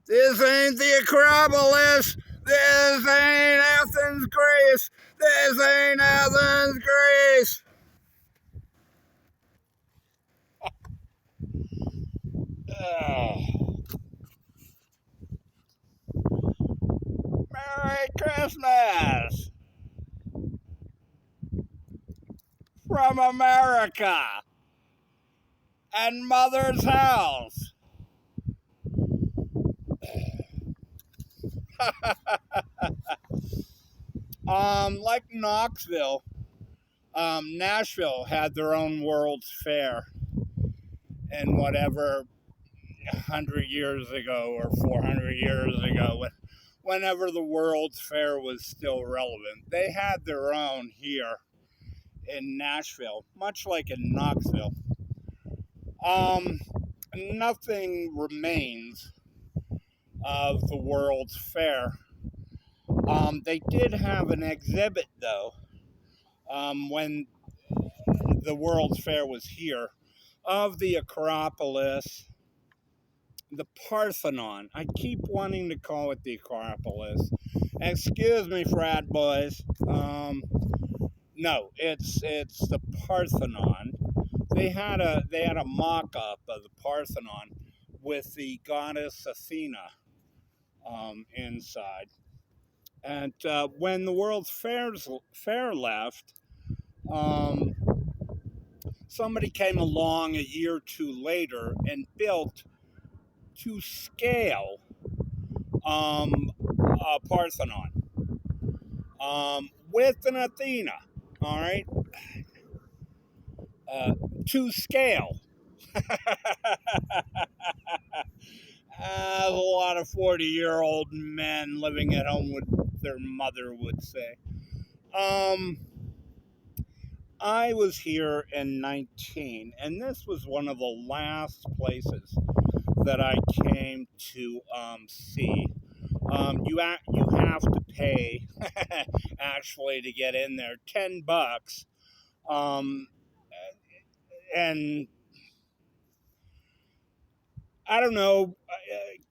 This ain't the Acropolis. This ain't Athens, Greece. This ain't Athens, Greece. Oh, Merry Christmas from America and Mother's house. Like Knoxville, Nashville had their own World's Fair, and whatever 100 years ago or 400 years ago, whenever the World's Fair was still relevant, they had their own here in Nashville, much like in Knoxville. Um, Nothing remains of the World's Fair. They did have an exhibit, though, when the World's Fair was here, of the Acropolis, the Parthenon. I keep wanting to call it the Acropolis. Excuse me, frat boys. No, it's the Parthenon. They had a mock-up of the Parthenon with the goddess Athena inside. And when the World's Fair left, um, somebody came along a year or two later and built to scale a Parthenon with an Athena. All right, uh, to scale. As a lot of 40-year-old men living at home with their mother would say. Um, I was here in 19, and this was one of the last places that I came to see. You have to pay actually to get in there, $10, um, and I don't know,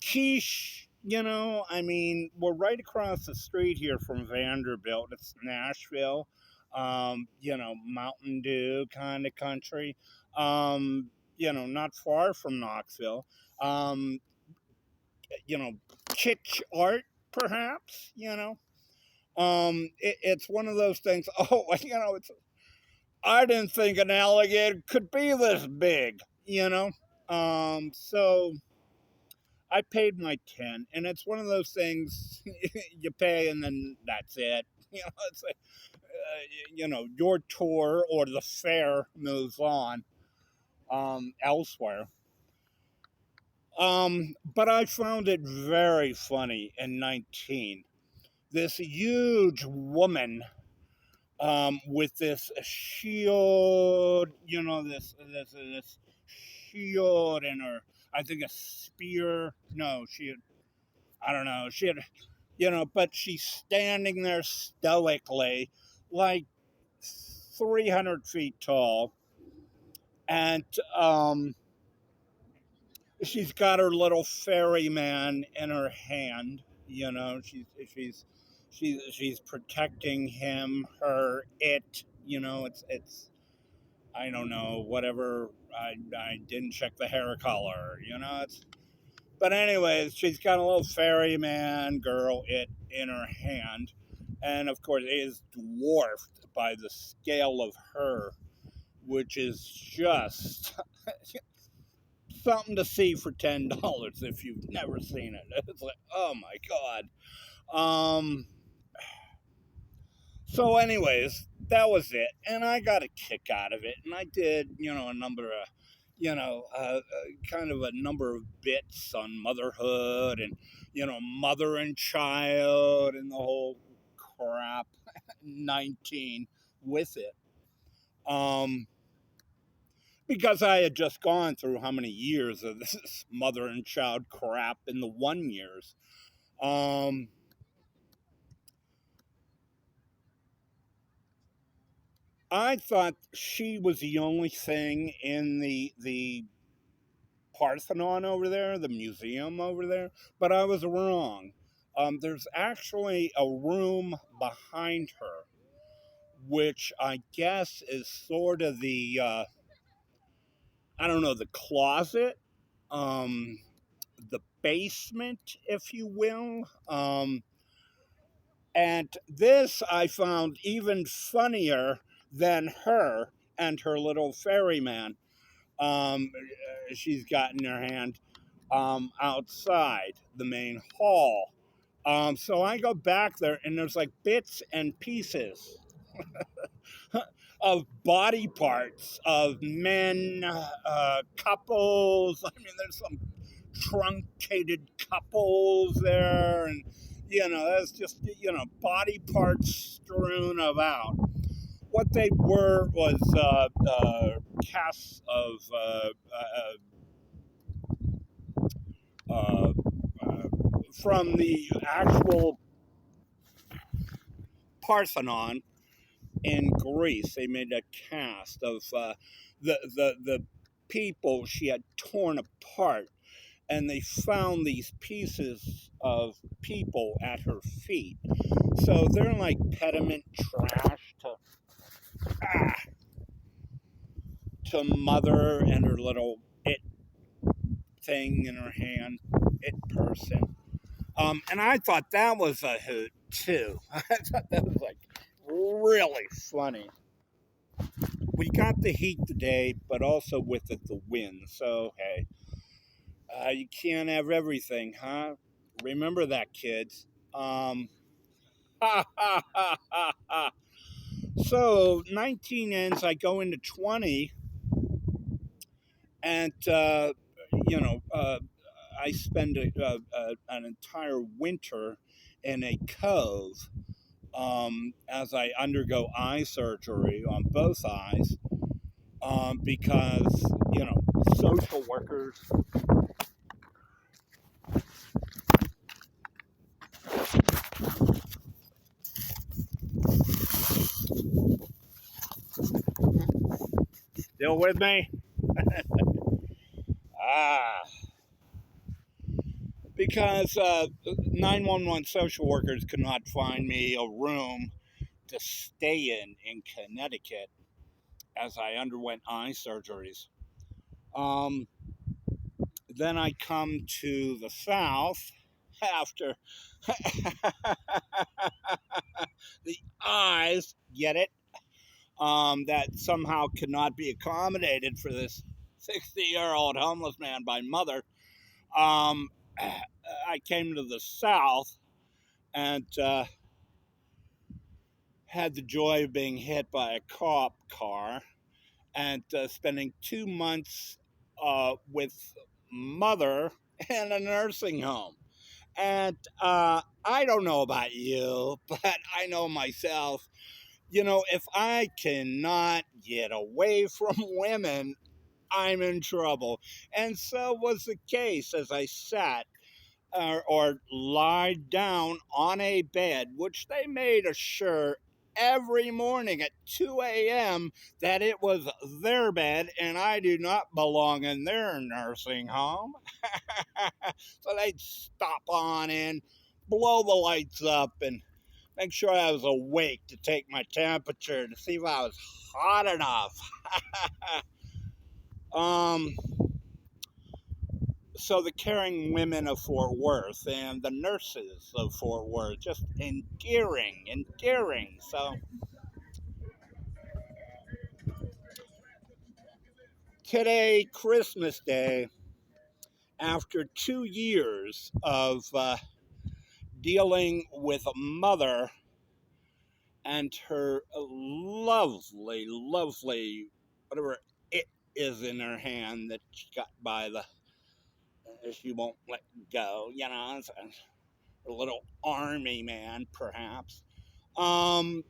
quiche. I mean, we're right across the street here from Vanderbilt. It's Nashville, Mountain Dew kind of country. Not far from Knoxville. Um, kitsch art, perhaps. It's one of those things. Oh, I didn't think an alligator could be this big. So I paid my 10, and it's one of those things you pay and then that's it. It's like, your tour or the fair moves on elsewhere. But I found it very funny in 19. This huge woman with this shield, this shield in her, I think a spear. No, I don't know. She had, but she's standing there stoically, like 300 feet tall, and she's got her little ferryman in her hand. She's protecting him, her, it. It's I don't know, whatever. I didn't check the hair color. It's But anyways, she's got a little ferryman girl it in her hand, and of course it is dwarfed by the scale of her, which is just something to see for $10 if you've never seen it. It's like, oh my god. Um. So, anyways, that was it, and I got a kick out of it, and I did, a number of kind of a number of bits on motherhood and, mother and child and the whole crap, 19 with it. Um, because I had just gone through how many years of this mother and child crap in the 1 years. Um, I thought she was the only thing in the Parthenon over there, the museum over there, but I was wrong. There's actually a room behind her, which I guess is sort of the, I don't know, the closet, um, the basement, if you will. And this I found even funnier than her and her little ferryman. She's got in her hand outside the main hall. So I go back there, and there's like bits and pieces of body parts of men, couples. I mean, there's some truncated couples there, and that's just body parts strewn about. What they were was casts of uh, uh, from the actual Parthenon in Greece. They made a cast of the people she had torn apart, and they found these pieces of people at her feet. So they're like pediment trash to Mother and her little it thing in her hand, it person. And I thought that was a hoot too. I thought that was like really funny. We got the heat today, but also with it the wind. So hey, you can't have everything, huh? Remember that, kids. Ha ha ha ha ha. So 19 ends, I go into 20, and I spend an entire winter in a cove as I undergo eye surgery on both eyes because social workers. Still with me? Ah. Because 911 social workers could not find me a room to stay in Connecticut as I underwent eye surgeries. Then I come to the South after the eyes, get it? That somehow could not be accommodated for this 60-year-old homeless man by Mother. Um, I came to the South and had the joy of being hit by a cop car and spending 2 months with Mother in a nursing home. And I don't know about you, but I know myself. If I cannot get away from women, I'm in trouble. And so was the case as I sat or lied down on a bed, which they made assure every morning at 2 a.m. that it was their bed and I do not belong in their nursing home. So they'd stop on in, blow the lights up, and make sure I was awake to take my temperature to see if I was hot enough. um, so the caring women of Fort Worth and the nurses of Fort Worth, just endearing. So today, Christmas Day, after 2 years of dealing with a Mother and her lovely, whatever it is in her hand that she got by the, she won't let go, it's a little army man, perhaps. I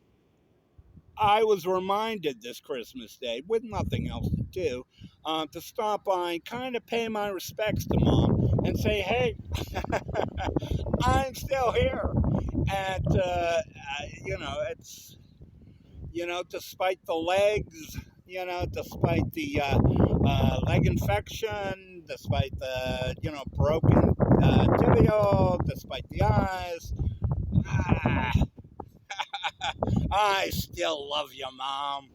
was reminded this Christmas Day, with nothing else to do, to stop by and kind of pay my respects to Mom and say, hey, I'm still here. And, it's, despite the legs, despite the leg infection, hand, despite the, broken tibial, despite the eyes. Ah, I still love you, Mom.